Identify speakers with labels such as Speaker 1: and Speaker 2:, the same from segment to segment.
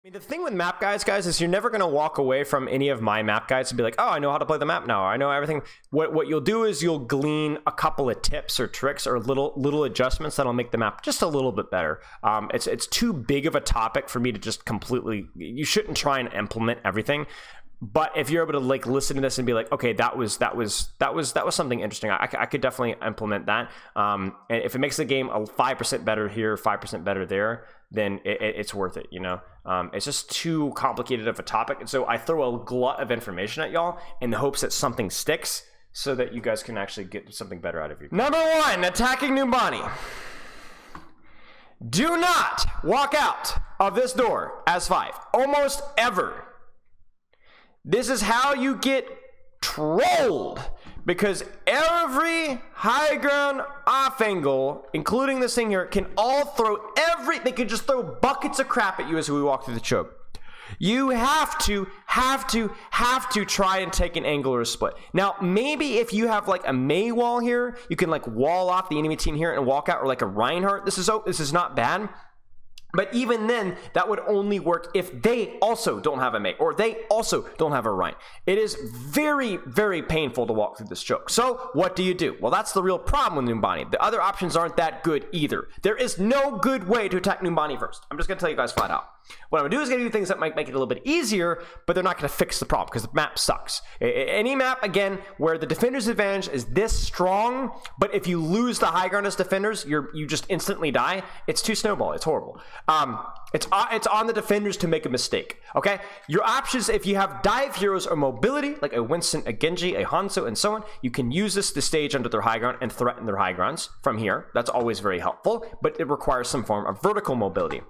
Speaker 1: I mean, the thing with map guides, guys, is you're never going to walk away from any of my map guides and be like, oh, I know how to play the map now. I know everything. What you'll do is you'll glean a couple of tips or tricks or little adjustments that'll make the map just a little bit better. It's too big of a topic for me to just completely, you shouldn't try and implement everything. But if you're able to like listen to this and be like, okay, that was something interesting. I could definitely implement that. And if it makes the game a 5% better here, 5% better there, then it's worth it, you know? It's just too complicated of a topic. And so I throw a glut of information at y'all in the hopes that something sticks so that you guys can actually get something better out of you. Number 1, attacking Numbani. Do not walk out of this door as 5. Almost ever. This is how you get trolled, because every high ground off angle, including this thing here, can all throw they can just throw buckets of crap at you as we walk through the choke. You have to try and take an angle or a split. Now, maybe if you have like a May wall here, you can like wall off the enemy team here and walk out, or like a Reinhardt. This is not bad. But even then, that would only work if they also don't have a mate, or they also don't have a Rhine. It is very, very painful to walk through this choke. So what do you do? Well, that's the real problem with Numbani. The other options aren't that good either. There is no good way to attack Numbani first. I'm just going to tell you guys flat out. What I'm going to do is going to do things that might make it a little bit easier, but they're not going to fix the problem because the map sucks. Any map, again, where the defender's advantage is this strong, but if you lose the high ground as defenders, you just instantly die. It's too snowball. It's horrible. It's on the defenders to make a mistake, okay? Your options, if you have dive heroes or mobility, like a Winston, a Genji, a Hanzo, and so on, you can use this to stage under their high ground and threaten their high grounds from here. That's always very helpful, but it requires some form of vertical mobility.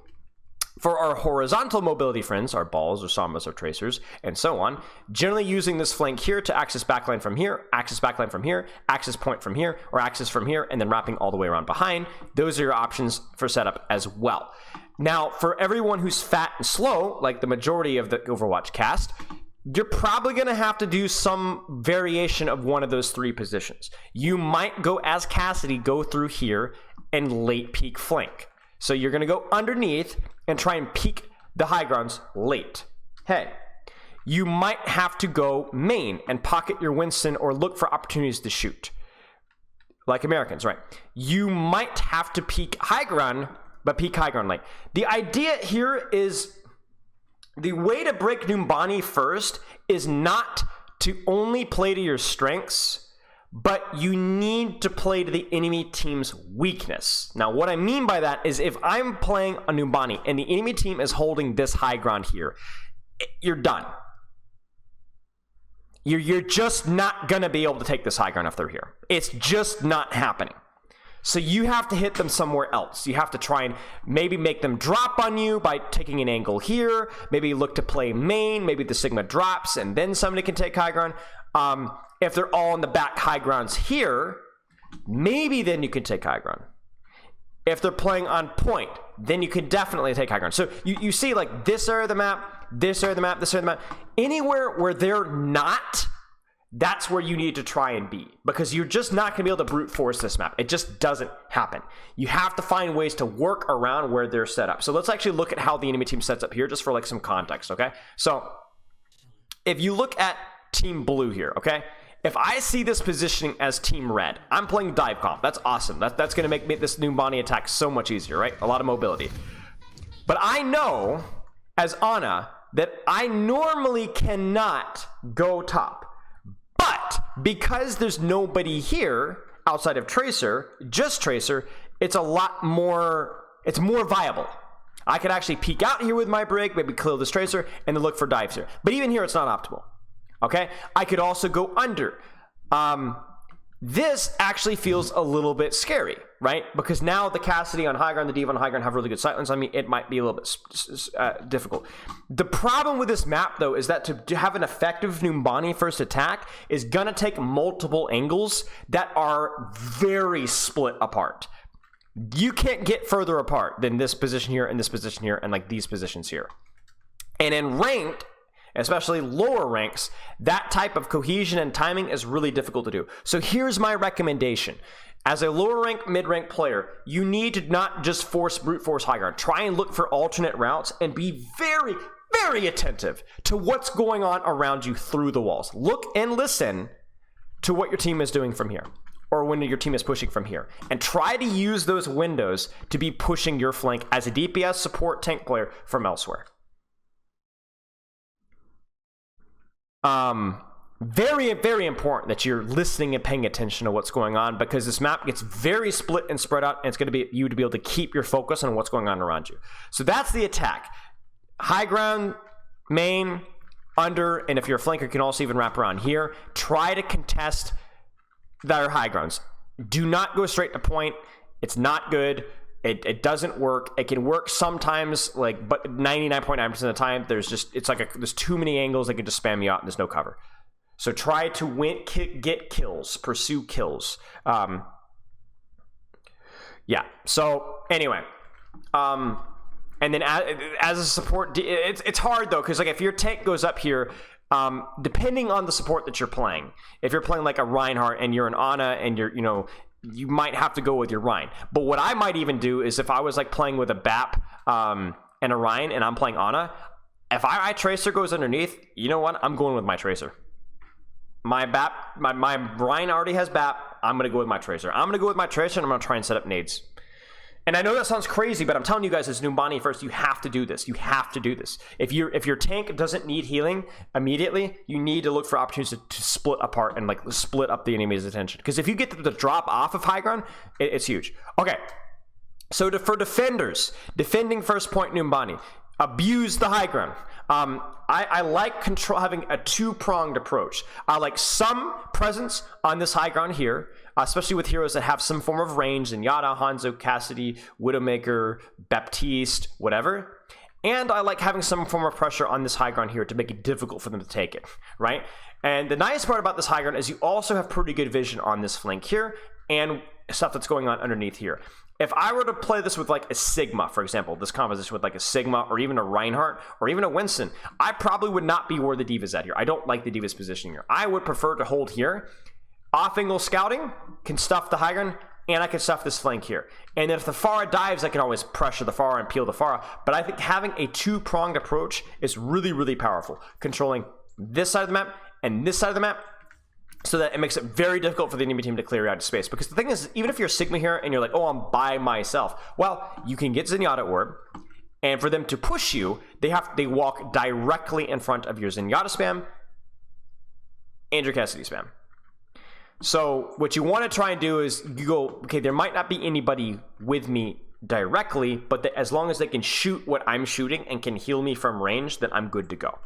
Speaker 1: For our horizontal mobility friends, our balls or sombras or tracers, and so on, generally using this flank here to access backline from here, access backline from here, access point from here, or access from here, and then wrapping all the way around behind. Those are your options for setup as well. Now, for everyone who's fat and slow, like the majority of the Overwatch cast, you're probably going to have to do some variation of one of those 3 positions. You might go, as Cassidy, go through here and late peak flank. So you're going to go underneath and try and peek the high grounds late. Hey, you might have to go main and pocket your Winston or look for opportunities to shoot. Like Americans, right? You might have to peek high ground, but peek high ground late. The idea here is the way to break Numbani first is not to only play to your strengths, but you need to play to the enemy team's weakness. Now, what I mean by that is if I'm playing a Numbani and the enemy team is holding this high ground here, you're done. You're just not going to be able to take this high ground if they're here. It's just not happening. So you have to hit them somewhere else. You have to try and maybe make them drop on you by taking an angle here. Maybe look to play main. Maybe the Sigma drops and then somebody can take high ground. If they're all in the back high grounds here, maybe then you can take high ground. If they're playing on point, then you can definitely take high ground. So you see like this area of the map, this area of the map, this area of the map. Anywhere where they're not, that's where you need to try and be, because you're just not going to be able to brute force this map. It just doesn't happen. You have to find ways to work around where they're set up. So let's actually look at how the enemy team sets up here, just for like some context, okay? So if you look at Team Blue here, okay? If I see this positioning as Team Red, I'm playing dive comp. That's awesome. That's going to make this Numbani attack so much easier, right? A lot of mobility. But I know, as Ana, that I normally cannot go top. But because there's nobody here outside of Tracer, just Tracer, it's a lot more, it's more viable. I could actually peek out here with my brig, maybe kill this Tracer, and then look for dives here. But even here, it's not optimal. Okay, I could also go under. This actually feels a little bit scary, right? Because now the Cassidy on high ground, the Diva on high ground have really good sightlines. I mean, it might be a little bit difficult. The problem with this map, though, is that to have an effective Numbani first attack is gonna take multiple angles that are very split apart. You can't get further apart than this position here and this position here and like these positions here. And in ranked, especially lower ranks, that type of cohesion and timing is really difficult to do. So here's my recommendation. As a lower rank, mid rank player, you need to not just brute force high ground. Try and look for alternate routes and be very, very attentive to what's going on around you through the walls. Look and listen to what your team is doing from here, or when your team is pushing from here, and try to use those windows to be pushing your flank as a DPS support tank player from elsewhere. Very, very important that you're listening and paying attention to what's going on, because this map gets very split and spread out, and it's going to be you to be able to keep your focus on what's going on around you. So that's the attack. High ground, main, under, and if you're a flanker, you can also even wrap around here. Try to contest their high grounds. Do not go straight to point. It's not good. It doesn't work. It can work sometimes, like, but 99.9% of the time, there's too many angles that can just spam you out and there's no cover. So try to get kills, pursue kills. Yeah. So anyway, and then as a support, it's hard though, because like if your tank goes up here, depending on the support that you're playing, if you're playing like a Reinhardt and you're an Ana and you might have to go with your Rein. But what I might even do is if I was like playing with a BAP and a Rein and I'm playing Ana, if my Tracer goes underneath, you know what? I'm going with my Tracer. My Rein already has BAP. I'm going to go with my Tracer. I'm going to go with my Tracer and I'm going to try and set up nades. And I know that sounds crazy, but I'm telling you guys, as Numbani first, you have to do this. You have to do this. If your tank doesn't need healing immediately, you need to look for opportunities to split apart and like split up the enemy's attention. Because if you get them to drop off of high ground, it's huge. Okay, so for defenders, defending first point Numbani, abuse the high ground. I like having a two-pronged approach. I like some presence on this high ground here, especially with heroes that have some form of range, Zenyatta, Hanzo, Cassidy, Widowmaker, Baptiste, whatever. And I like having some form of pressure on this high ground here to make it difficult for them to take it, right? And the nice part about this high ground is you also have pretty good vision on this flank here and stuff that's going on underneath here. If I were to play this with like a Sigma, for example, this composition with like a Sigma or even a Reinhardt or even a Winston, I probably would not be where the D.Va's at here. I don't like the D.Va's positioning here. I would prefer to hold here. Off-angle scouting can stuff the high ground, and I can stuff this flank here. And if the Pharah dives, I can always pressure the Pharah and peel the Pharah. But I think having a two-pronged approach is really, really powerful. Controlling this side of the map and this side of the map, so that it makes it very difficult for the enemy team to clear out of space. Because the thing is, even if you're Sigma here and you're like, oh, I'm by myself, well, you can get Zenyatta Orb, and for them to push you, they walk directly in front of your Zenyatta spam and your Cassidy spam. So what you want to try and do is you go, okay, there might not be anybody with me directly, but as long as they can shoot what I'm shooting and can heal me from range, then I'm good to go.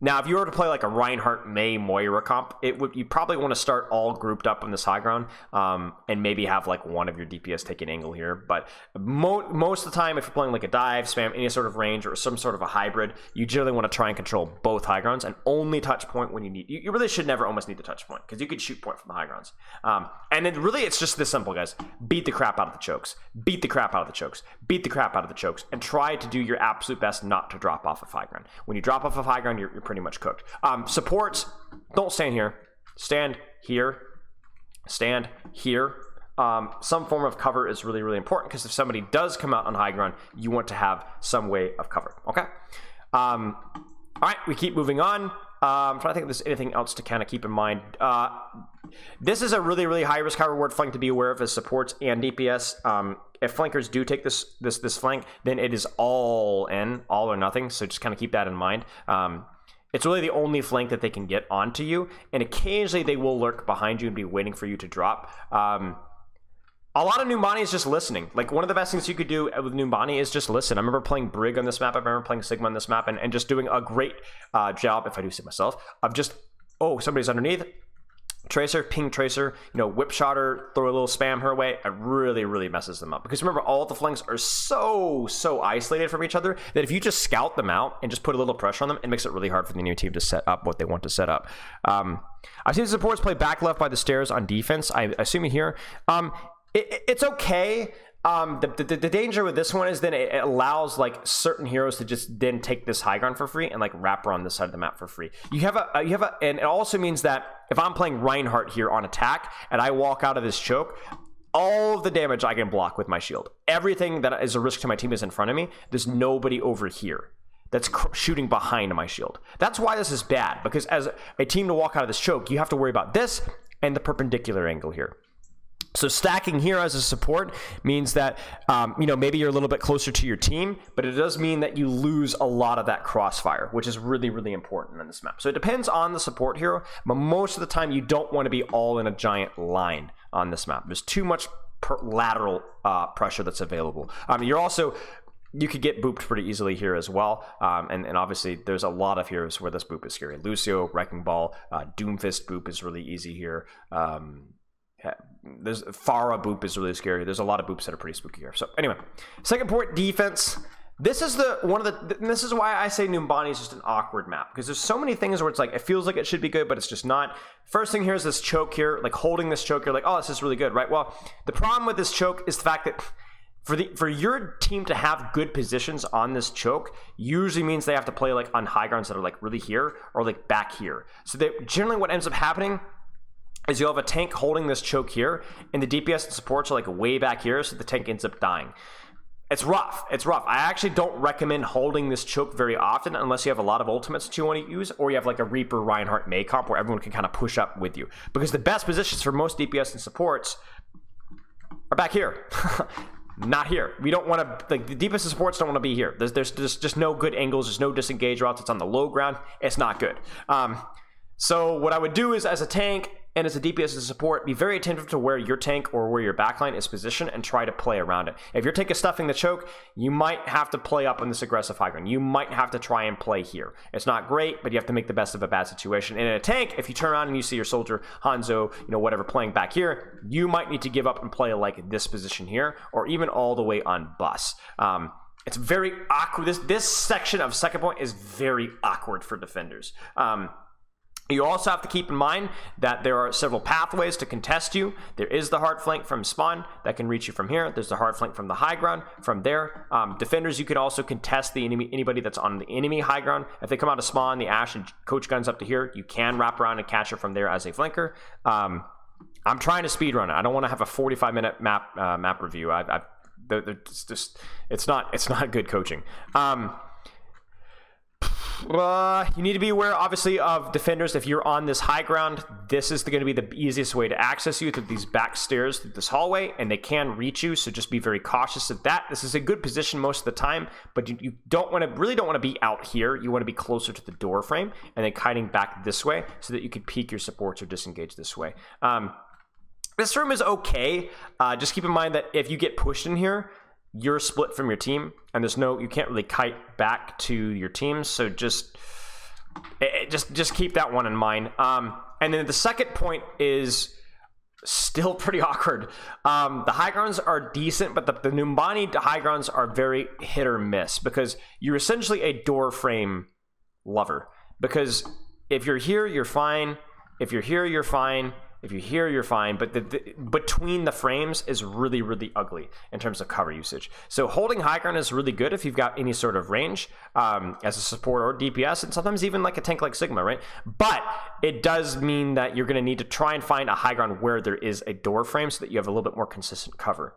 Speaker 1: Now, if you were to play like a Reinhardt, Mei, Moira comp, you probably want to start all grouped up on this high ground, and maybe have like one of your DPS take an angle here. But most of the time, if you're playing like a dive, spam, any sort of range, or some sort of a hybrid, you generally want to try and control both high grounds and only touch point when you need. You really should never almost need to touch point, because you could shoot point from the high grounds. And then really, it's just this simple, guys. Beat the crap out of the chokes. Beat the crap out of the chokes. Beat the crap out of the chokes. And try to do your absolute best not to drop off of high ground. When you drop off of high ground, you're pretty much cooked. Supports, don't stand here. Stand here. Stand here. Some form of cover is really, really important, because if somebody does come out on high ground, you want to have some way of cover. Okay? All right, we keep moving on. I'm trying to think if there's anything else to kind of keep in mind. This is a really, really high risk, high reward flank to be aware of as supports and DPS. If flankers do take this flank, then it is all in, all or nothing. So just kind of keep that in mind. It's really the only flank that they can get onto you, and occasionally they will lurk behind you and be waiting for you to drop. A lot of Numbani is just listening. Like, one of the best things you could do with Numbani is just listen. I remember playing Brig on this map. I remember playing Sigma on this map, and just doing a great job, if I do say myself, of just, oh, somebody's underneath. Tracer, ping Tracer, whip shot her, throw a little spam her way. It really, really messes them up. Because remember, all the flanks are so isolated from each other that if you just scout them out and just put a little pressure on them, it makes it really hard for the new team to set up what they want to set up. I've seen supports play back left by the stairs on defense. I assume you hear. It's okay. The danger with this one is then it allows like certain heroes to just then take this high ground for free and like wrap around this side of the map for free. And it also means that if I'm playing Reinhardt here on attack and I walk out of this choke, all of the damage I can block with my shield. Everything that is a risk to my team is in front of me. There's nobody over here that's shooting behind my shield. That's why this is bad, because as a team to walk out of this choke, you have to worry about this and the perpendicular angle here. So stacking here as a support means that, maybe you're a little bit closer to your team, but it does mean that you lose a lot of that crossfire, which is really, really important on this map. So it depends on the support hero, but most of the time you don't want to be all in a giant line on this map. There's too much lateral pressure that's available. You could get booped pretty easily here as well. And obviously there's a lot of heroes where this boop is scary. Lucio, Wrecking Ball, Doomfist boop is really easy here. There's Pharah boop is really scary. There's a lot of boops that are pretty spooky here. So anyway, second point, defense. This is this is why I say Numbani is just an awkward map, because there's so many things where it's like it feels like it should be good, but it's just not. First thing here is this choke here, like holding this choke. You're like, oh, this is really good, right? Well, the problem with this choke is the fact that for your team to have good positions on this choke usually means they have to play like on high grounds that are like really here or like back here. So generally what ends up happening is you'll have a tank holding this choke here, and the DPS and supports are like way back here, so the tank ends up dying. It's rough. It's rough. I actually don't recommend holding this choke very often unless you have a lot of ultimates that you want to use, or you have like a Reaper, Reinhardt, May comp where everyone can kind of push up with you. Because the best positions for most DPS and supports are back here. Not here. We don't want to, like, the DPS and supports don't want to be here. There's just no good angles. There's no disengage routes. It's on the low ground. It's not good. So what I would do is, as a tank and as a DPS and support, be very attentive to where your tank or where your backline is positioned and try to play around it. If your tank is stuffing the choke, you might have to play up on this aggressive high ground. You might have to try and play here. It's not great, but you have to make the best of a bad situation. And in a tank, if you turn around and you see your soldier, Hanzo, whatever, playing back here, you might need to give up and play like this position here, or even all the way on bus. It's very awkward. This section of second point is very awkward for defenders. You also have to keep in mind that there are several pathways to contest you. There is the hard flank from spawn that can reach you from here. There's the hard flank from the high ground from there. Defenders, you can also contest the anybody that's on the enemy high ground. If they come out of spawn, the Ashe and Coach Guns up to here, you can wrap around and catch it from there as a flanker. I'm trying to speed run it. I don't want to have a 45-minute map review. It's not good coaching. You need to be aware, obviously, of defenders. If you're on this high ground, this is going to be the easiest way to access you, through these back stairs, through this hallway, and they can reach you, so just be very cautious of that. This is a good position most of the time, but you don't want to be out here. You want to be closer to the door frame and then kiting back this way so that you can peek your supports or disengage this way. This room is okay. Just keep in mind that if you get pushed in here, you're split from your team, and you can't really kite back to your team. So just keep that one in mind. And then the second point is still pretty awkward. The high grounds are decent, but the Numbani high grounds are very hit or miss, because you're essentially a door frame lover. Because if you're here, you're fine. If you're here, you're fine. If you're here, you're fine, but between the frames is really, really ugly in terms of cover usage. So holding high ground is really good if you've got any sort of range as a support or DPS, and sometimes even like a tank like Sigma, right? But it does mean that you're going to need to try and find a high ground where there is a door frame so that you have a little bit more consistent cover.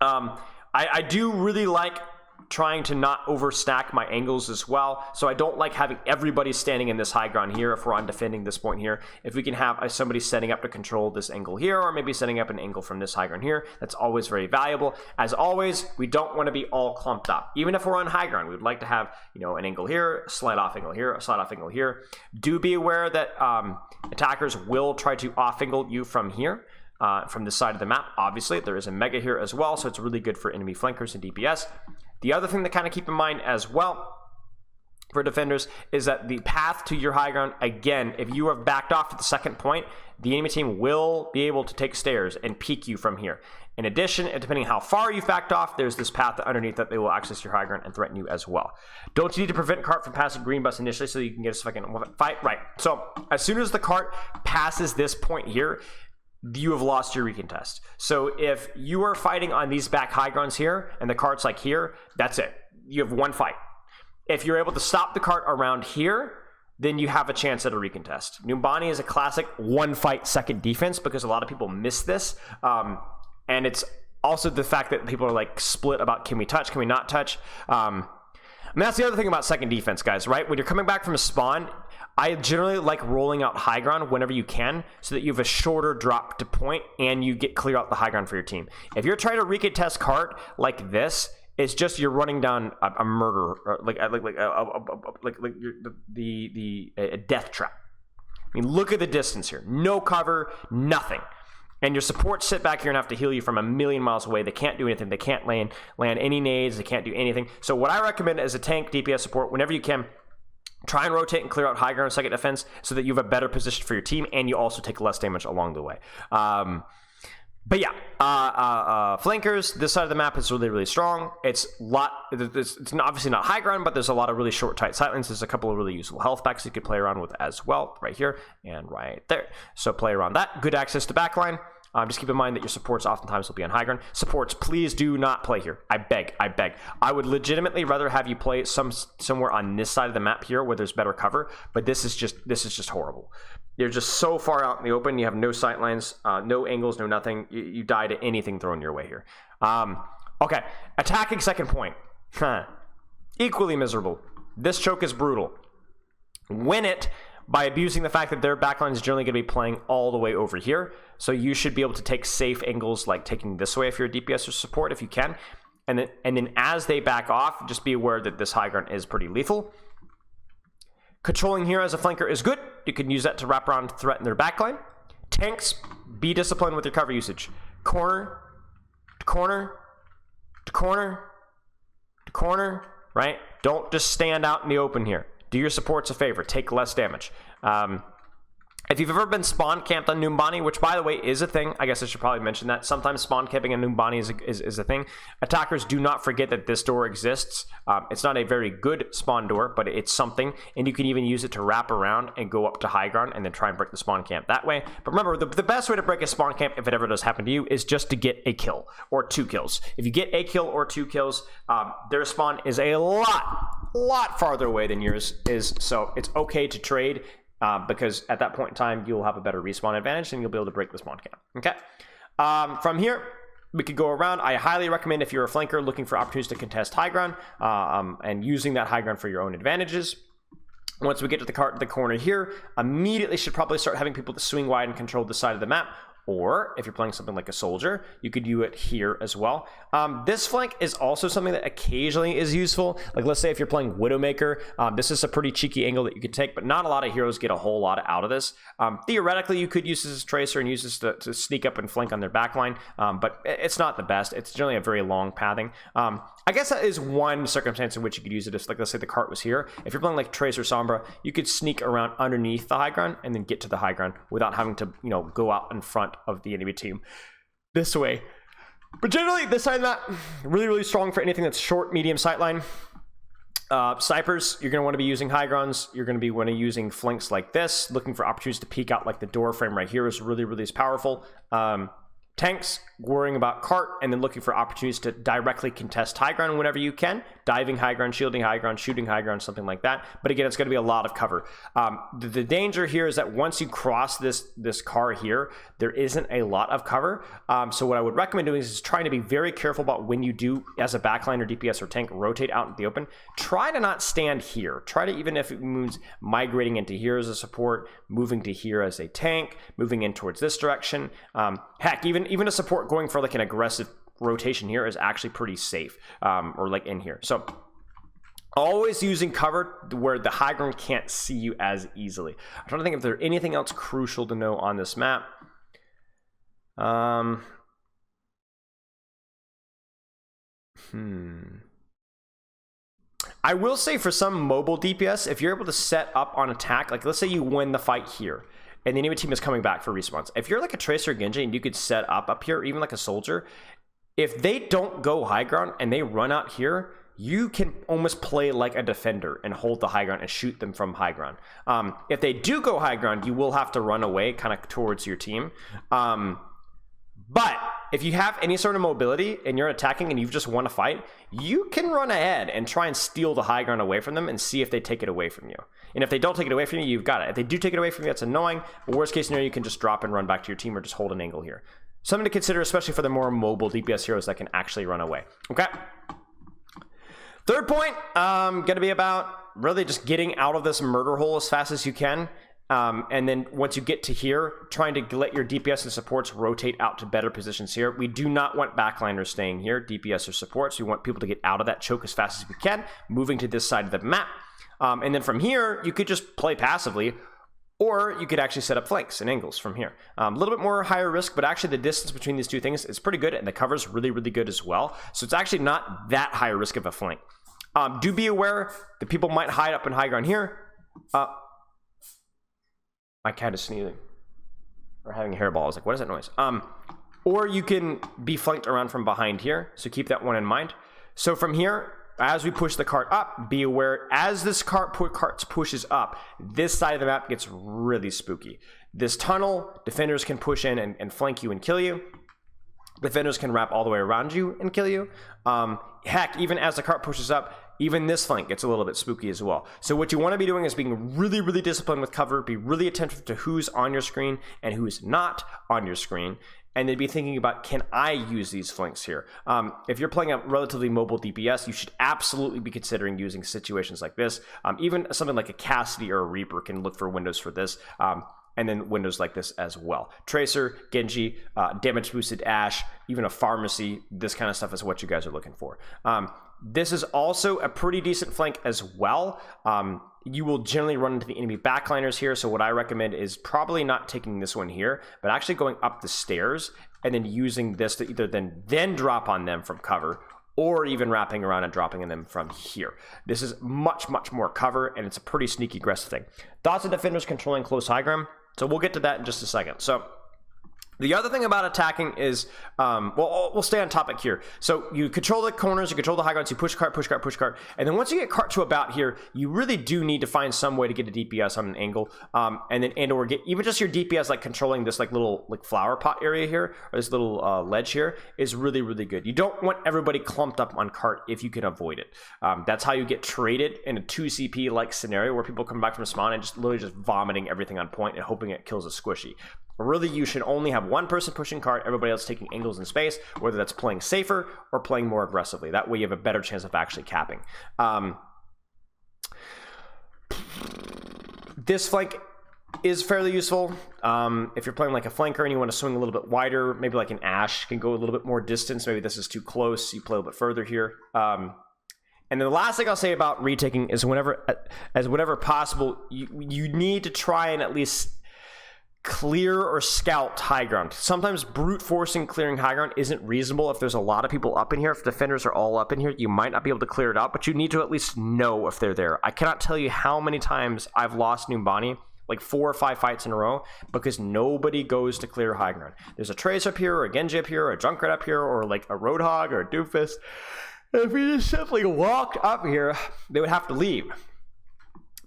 Speaker 1: I do really like trying to not overstack my angles as well, so I don't like having everybody standing in this high ground here if we're on defending this point here. If we can have somebody setting up to control this angle here, or maybe setting up an angle from this high ground here, that's always very valuable. As always, we don't want to be all clumped up. Even if we're on high ground, we'd like to have an angle here, a slide off angle here, a slide off angle here. Do be aware that attackers will try to off angle you from here. From this side of the map. Obviously, there is a mega here as well, so it's really good for enemy flankers and DPS. The other thing to kind of keep in mind as well for defenders is that the path to your high ground, again, if you have backed off to the second point, the enemy team will be able to take stairs and peek you from here. In addition, depending on how far you've backed off, there's this path underneath that they will access your high ground and threaten you as well. Don't you need to prevent cart from passing green bus initially so you can get a second fight? Right. So as soon as the cart passes this point here, you have lost your recontest. So if you are fighting on these back high grounds here and the cart's like here, that's it. You have one fight. If you're able to stop the cart around here, then you have a chance at a recontest. Numbani is a classic one fight second defense because a lot of people miss this. And it's also the fact that people are like split about can we touch, can we not touch. I mean, that's the other thing about second defense, guys, right? When you're coming back from a spawn, I generally like rolling out high ground whenever you can so that you have a shorter drop to point and you get clear out the high ground for your team. If you're trying to recontest cart like this, it's just you're running down a murder, or a death trap. I mean, look at the distance here. No cover, nothing. And your supports sit back here and have to heal you from a million miles away. They can't do anything. They can't land any nades. They can't do anything. So what I recommend as a tank DPS support, whenever you can, try and rotate and clear out high ground second defense so that you have a better position for your team and you also take less damage along the way. But yeah, flankers, this side of the map is really, really strong. It's obviously not high ground, but there's a lot of really short, tight sightlines. There's a couple of really useful health packs you could play around with as well, right here and right there. So play around that. Good access to backline. Just keep in mind that your supports oftentimes will be on high ground. Supports, please do not play here. I beg. I would legitimately rather have you play somewhere on this side of the map here where there's better cover, but this is just horrible. You're just so far out in the open. You have no sight lines, no angles, no nothing. You die to anything thrown your way here. Okay, attacking second point. Equally miserable. This choke is brutal. Win it by abusing the fact that their backline is generally going to be playing all the way over here. So you should be able to take safe angles like taking this way if you're a DPS or support if you can. And then as they back off, just be aware that this high ground is pretty lethal. Controlling here as a flanker is good. You can use that to wrap around to threaten their backline. Tanks, be disciplined with your cover usage. Corner, to corner, to corner, to corner, right? Don't just stand out in the open here. Do your supports a favor. Take less damage. If you've ever been spawn camped on Numbani, which by the way is a thing, I guess I should probably mention that. Sometimes spawn camping on Numbani is a thing. Attackers, do not forget that this door exists. It's not a very good spawn door, but it's something, and you can even use it to wrap around and go up to high ground and then try and break the spawn camp that way. But remember, the best way to break a spawn camp, if it ever does happen to you, is just to get a kill or 2 kills. If you get a kill or 2 kills, their spawn is a lot farther away than yours is, so it's okay to trade. Because at that point in time, you'll have a better respawn advantage and you'll be able to break the spawn camp. Okay. From here, we could go around. I highly recommend if you're a flanker looking for opportunities to contest high ground and using that high ground for your own advantages. Once we get to the corner here, immediately should probably start having people to swing wide and control the side of the map. Or if you're playing something like a soldier, you could do it here as well. This flank is also something that occasionally is useful. Like let's say if you're playing Widowmaker, this is a pretty cheeky angle that you could take, but not a lot of heroes get a whole lot out of this. Theoretically, you could use this as Tracer and use this to sneak up and flank on their backline, but it's not the best. It's generally a very long pathing. I guess that is one circumstance in which you could use it. If, like, let's say the cart was here. If you're playing like Tracer Sombra, you could sneak around underneath the high ground and then get to the high ground without having to, go out in front of the enemy team this way. But generally, this side not really, really strong for anything that's short, medium sightline. Snipers, you're going to want to be using high grounds. You're going to be using flanks like this, looking for opportunities to peek out like the door frame right here is really, really powerful. Tanks, worrying about cart, and then looking for opportunities to directly contest high ground whenever you can. Diving high ground, shielding high ground, shooting high ground, something like that. But again, it's going to be a lot of cover. The danger here is that once you cross this car here, there isn't a lot of cover. So what I would recommend doing is trying to be very careful about when you do, as a backline or DPS or tank, rotate out in the open. Try to not stand here. Try to, even if it means migrating into here as a support, moving to here as a tank, moving in towards this direction. Heck, even a support going for like an aggressive rotation here is actually pretty safe, or like in here. So always using cover where the high ground can't see you as easily. I'm trying to think if there's anything else crucial to know on this map. I will say for some mobile DPS, if you're able to set up on attack, like let's say you win the fight here and the enemy team is coming back for respawns. If you're like a Tracer Genji and you could set up here, even like a soldier, if they don't go high ground and they run out here, you can almost play like a defender and hold the high ground and shoot them from high ground. If they do go high ground, you will have to run away kind of towards your team. But if you have any sort of mobility and you're attacking and you just want to fight, you can run ahead and try and steal the high ground away from them and see if they take it away from you. And if they don't take it away from you, you've got it. If they do take it away from you, that's annoying. But worst case scenario, you can just drop and run back to your team or just hold an angle here. Something to consider, especially for the more mobile DPS heroes that can actually run away. Okay. Third point, going to be about really just getting out of this murder hole as fast as you can. And then once you get to here, trying to let your DPS and supports rotate out to better positions here. We do not want backliners staying here, DPS or supports. We want people to get out of that choke as fast as we can, moving to this side of the map. And then from here, you could just play passively, or you could actually set up flanks and angles from here. A little bit more higher risk, but actually the distance between these two things is pretty good, and the cover's really, really good as well. So it's actually not that high risk of a flank. Do be aware that people might hide up in high ground here. My cat is sneezing or having a hairball. I was like, what is that noise? Or you can be flanked around from behind here. So keep that one in mind. So from here, as we push the cart up, be aware as this cart pushes up, this side of the map gets really spooky. This tunnel, defenders can push in and flank you and kill you. Defenders can wrap all the way around you and kill you. Heck, even as the cart pushes up, even this flank gets a little bit spooky as well. So what you want to be doing is being really, really disciplined with cover, be really attentive to who's on your screen and who's not on your screen, and then be thinking about, can I use these flanks here? If you're playing a relatively mobile DPS, you should absolutely be considering using situations like this. Even something like a Cassidy or a Reaper can look for windows for this. And then windows like this as well. Tracer, Genji, damage boosted Ashe, even a Pharmacy, this kind of stuff is what you guys are looking for. This is also a pretty decent flank as well. You will generally run into the enemy backliners here, so what I recommend is probably not taking this one here, but actually going up the stairs and then using this to either then drop on them from cover, or even wrapping around and dropping in them from here. This is much, much more cover, and it's a pretty sneaky aggressive thing. Thoughts of defenders controlling close high ground? So we'll get to that in just a second. So the other thing about attacking is, well, we'll stay on topic here. So you control the corners, you control the high grounds, you push cart, push cart, push cart. And then once you get cart to about here, you really do need to find some way to get a DPS on an angle. Or get even just your DPS, like controlling this like little like flower pot area here, or this little ledge here is really, really good. You don't want everybody clumped up on cart if you can avoid it. That's how you get traded in a 2 CP like scenario where people come back from spawn and just literally just vomiting everything on point and hoping it kills a squishy. Really, you should only have one person pushing cart, everybody else taking angles in space, whether that's playing safer or playing more aggressively. That way you have a better chance of actually capping. This flank is fairly useful. If you're playing like a flanker and you want to swing a little bit wider, maybe like an Ashe can go a little bit more distance. Maybe this is too close, you play a little bit further here. And then the last thing I'll say about retaking is whenever possible, you need to try and at least clear or scout high ground. Sometimes brute forcing clearing high ground isn't reasonable if there's a lot of people up in here. If defenders are all up in here, you might not be able to clear it out, but you need to at least know if they're there. I cannot tell you how many times I've lost NUMBANI, like 4 or 5 fights in a row, because nobody goes to clear high ground. There's a Trace up here, or a Genji up here, or a Junkrat up here, or like a Roadhog or a Doofus. If we just simply walked up here, they would have to leave.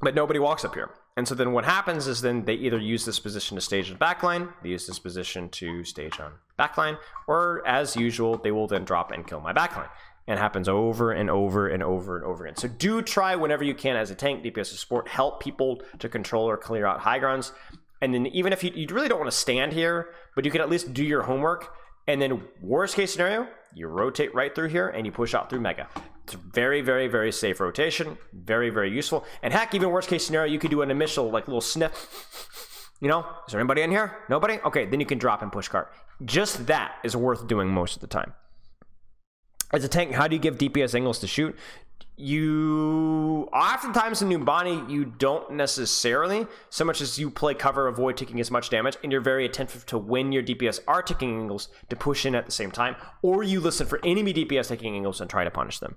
Speaker 1: But nobody walks up here. And so then what happens is then they either use this position to stage on backline, they use this position to stage on backline, or as usual, they will then drop and kill my backline. And it happens over and over and over and over again. So do try whenever you can as a tank, DPS, or support, help people to control or clear out high grounds. And then even if you really don't want to stand here, but you can at least do your homework. And then worst case scenario, you rotate right through here and you push out through Mega. It's a very, very, very safe rotation. Very, very useful. And heck, even worst case scenario, you could do an initial like little sniff. You know, is there anybody in here? Nobody? Okay, then you can drop and push cart. Just that is worth doing most of the time. As a tank, how do you give DPS angles to shoot? You oftentimes in NUMBANI, you don't necessarily, so much as you play cover, avoid taking as much damage, and you're very attentive to when your DPS are taking angles to push in at the same time, or you listen for enemy DPS taking angles and try to punish them.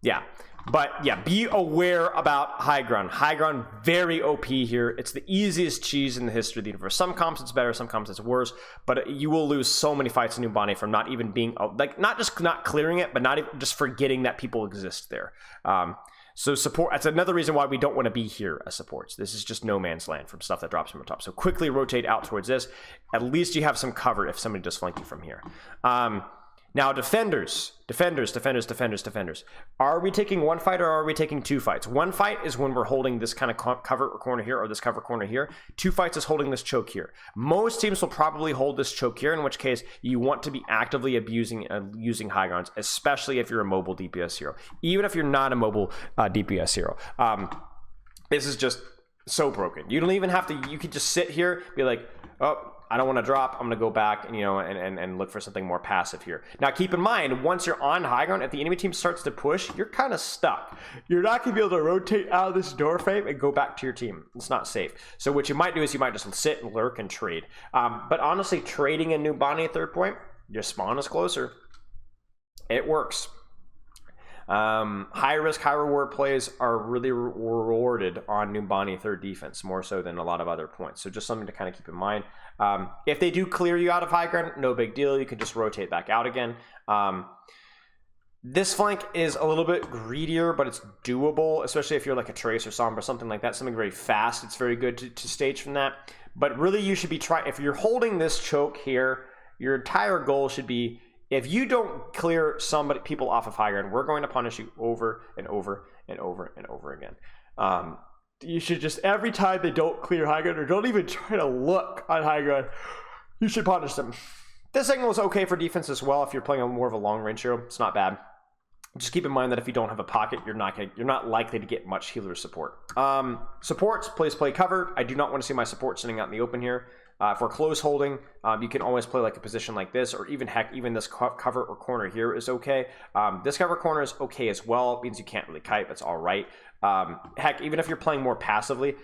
Speaker 1: Yeah. But yeah, be aware about high ground. High ground, very OP here. It's the easiest cheese in the history of the universe. Some comps it's better, some comps it's worse, but you will lose so many fights in Numbani from not even being, like, not just not clearing it, but not even just forgetting that people exist there. So support, that's another reason why we don't want to be here as supports. This is just no man's land from stuff that drops from the top. So quickly rotate out towards this. At least you have some cover if somebody does flank you from here. Now, defenders. Are we taking one fight or are we taking two fights? One fight is when we're holding this kind of cover corner here or this cover corner here. Two fights is holding this choke here. Most teams will probably hold this choke here, in which case you want to be actively abusing using high grounds, especially if you're a mobile DPS hero. Even if you're not a mobile DPS hero. This is just so broken. You don't even have to, you could just sit here, be like, oh, I don't want to drop. I'm going to go back and, you know, and look for something more passive here. Now, keep in mind, once you're on high ground, if the enemy team starts to push, you're kind of stuck. You're not going to be able to rotate out of this door frame and go back to your team. It's not safe. So what you might do is you might just sit and lurk and trade. But honestly, trading in Numbani third point, your spawn is closer. It works. High risk, high reward plays are really rewarded on Numbani third defense, more so than a lot of other points. So just something to kind of keep in mind. If they do clear you out of high ground, no big deal. You can just rotate back out again. This flank is a little bit greedier, but it's doable, especially if you're like a Trace or Sombra, something like that, something very fast. It's very good to stage from that. But really, you should be trying, if you're holding this choke here, your entire goal should be, if you don't clear people off of high ground, we're going to punish you over and over and over and over again. You should just, every time they don't clear high ground or don't even try to look on high ground, you should punish them. This angle is okay for defense as well if you're playing more of a long range hero. It's not bad. Just keep in mind that if you don't have a pocket, you're not likely to get much healer support. Supports, please play covered. I do not want to see my support sitting out in the open here. For close holding, you can always play like a position like this, or even heck, even this cover or corner here is okay. This cover corner is okay as well. It means you can't really kite, but it's all right. Heck, even if you're playing more passively,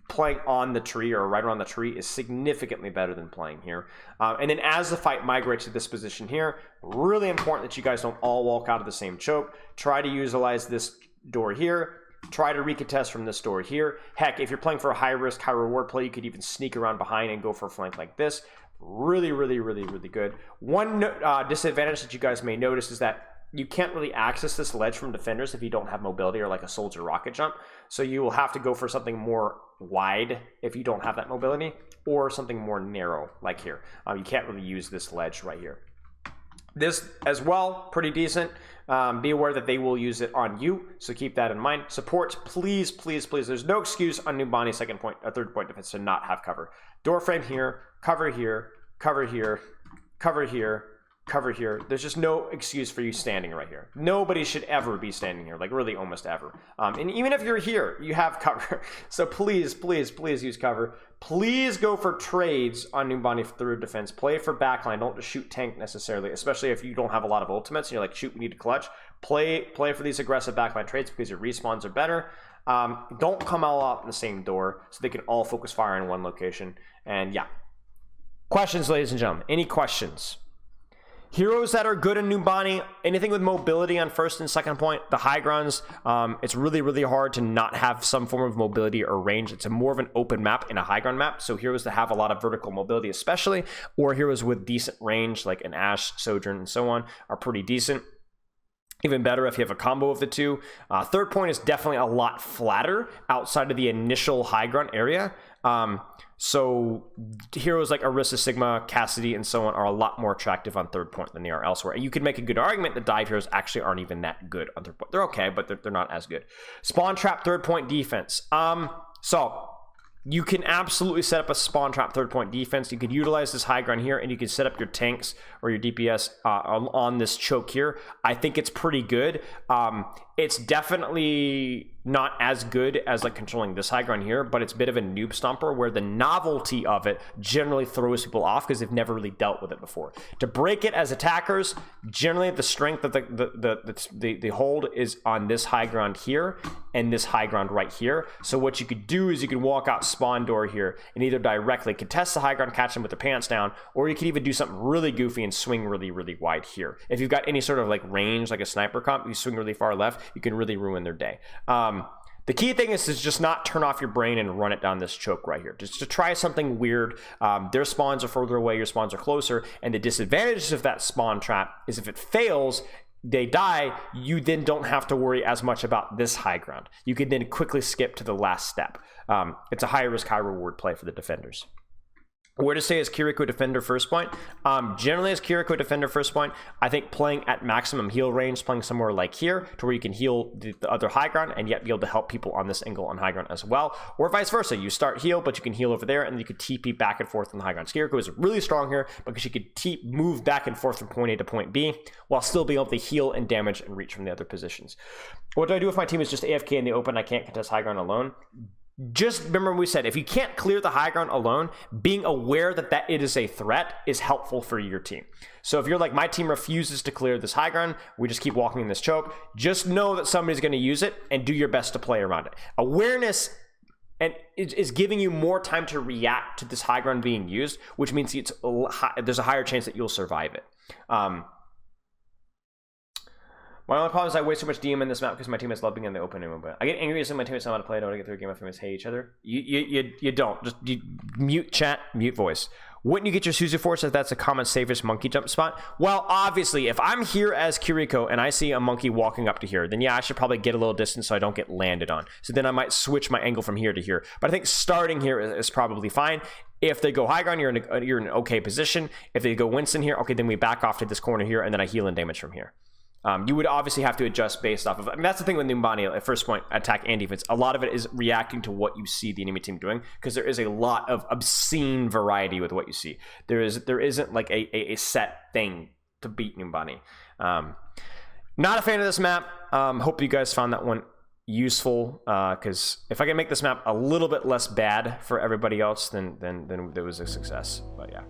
Speaker 1: playing on the tree or right around the tree is significantly better than playing here. And then as the fight migrates to this position here, really important that you guys don't all walk out of the same choke. Try to utilize this door here. Try to recontest from this door here. Heck, if you're playing for a high risk, high reward play, you could even sneak around behind and go for a flank like this. Really, really, really, really good. One disadvantage that you guys may notice is that you can't really access this ledge from defenders if you don't have mobility or like a soldier rocket jump. So you will have to go for something more wide if you don't have that mobility, or something more narrow like here. You can't really use this ledge right here. This as well, pretty decent. Be aware that they will use it on you, so keep that in mind. Supports, please, please, please. There's no excuse on Numbani second point, third point defense to not have cover. Door frame here, cover here, cover here, cover here, cover here. There's just no excuse for you standing right here. Nobody should ever be standing here, like really almost ever. And even if you're here, you have cover. So please, please, please use cover. Please go for trades on Numbani third defense. Play for backline. Don't just shoot tank necessarily, especially if you don't have a lot of ultimates and you're like, shoot, we need to clutch. Play for these aggressive backline trades because your respawns are better. Don't come all out in the same door so they can all focus fire in one location. And yeah. Questions, ladies and gentlemen? Any questions? Heroes that are good in Numbani, anything with mobility on first and second point, the high grounds, it's really, really hard to not have some form of mobility or range. It's more of an open map in a high ground map. So heroes that have a lot of vertical mobility especially, or heroes with decent range like an Ashe, Sojourn, and so on are pretty decent. Even better if you have a combo of the two. Third point is definitely a lot flatter outside of the initial high ground area. So heroes like Orisa, Sigma, Cassidy, and so on are a lot more attractive on third point than they are elsewhere. And you can make a good argument that dive heroes actually aren't even that good on third point. They're okay, but they're not as good. Spawn trap third point defense. So you can absolutely set up a spawn trap third point defense. You could utilize this high ground here, and you can set up your tanks or your DPS on this choke here. I think it's pretty good. It's definitely not as good as like controlling this high ground here, but it's a bit of a noob stomper where the novelty of it generally throws people off because they've never really dealt with it before. To break it as attackers, generally the strength of the hold is on this high ground here and this high ground right here. So what you could do is you could walk out spawn door here and either directly contest the high ground, catch them with their pants down, or you could even do something really goofy and swing really, really wide here. If you've got any sort of like range, like a sniper comp, you swing really far left, you can really ruin their day. The key thing is to just not turn off your brain and run it down this choke right here. Just to try something weird. Their spawns are further away, your spawns are closer, and the disadvantage of that spawn trap is if it fails, they die, you then don't have to worry as much about this high ground. You can then quickly skip to the last step. It's a high risk, high reward play for the defenders. Where to stay as Kiriko defender first point? Generally as Kiriko defender first point, I think playing at maximum heal range, playing somewhere like here to where you can heal the other high ground and yet be able to help people on this angle on high ground as well. Or vice versa, you start heal, but you can heal over there and you could TP back and forth on the high ground. Kiriko is really strong here because she could move back and forth from point A to point B while still being able to heal and damage and reach from the other positions. What do I do if my team is just AFK in the open? I can't contest high ground alone. Just remember we said, if you can't clear the high ground alone, being aware that it is a threat is helpful for your team. So if you're like, my team refuses to clear this high ground, we just keep walking in this choke, just know that somebody's going to use it and do your best to play around it. Awareness and is giving you more time to react to this high ground being used, which means there's a higher chance that you'll survive it. My only problem is I waste so much DM in this map because my teammates love being in the open room. But I get angry as my teammates know how to play. I don't want to get through a game if teammates hate each other. You don't. Just mute chat, mute voice. Wouldn't you get your Suzu Force if that's a common safest monkey jump spot? Well, obviously, if I'm here as Kiriko and I see a monkey walking up to here, then yeah, I should probably get a little distance so I don't get landed on. So then I might switch my angle from here to here. But I think starting here is probably fine. If they go high ground, you're in an okay position. If they go Winston here, okay, then we back off to this corner here and then I heal and damage from here. You would obviously have to adjust based off of, I mean, that's the thing with Numbani at first point, attack and defense. A lot of it is reacting to what you see the enemy team doing, because there is a lot of obscene variety with what you see. There isn't like a set thing to beat Numbani. Not a fan of this map. Hope you guys found that one useful, because if I can make this map a little bit less bad for everybody else, then there was a success. But yeah.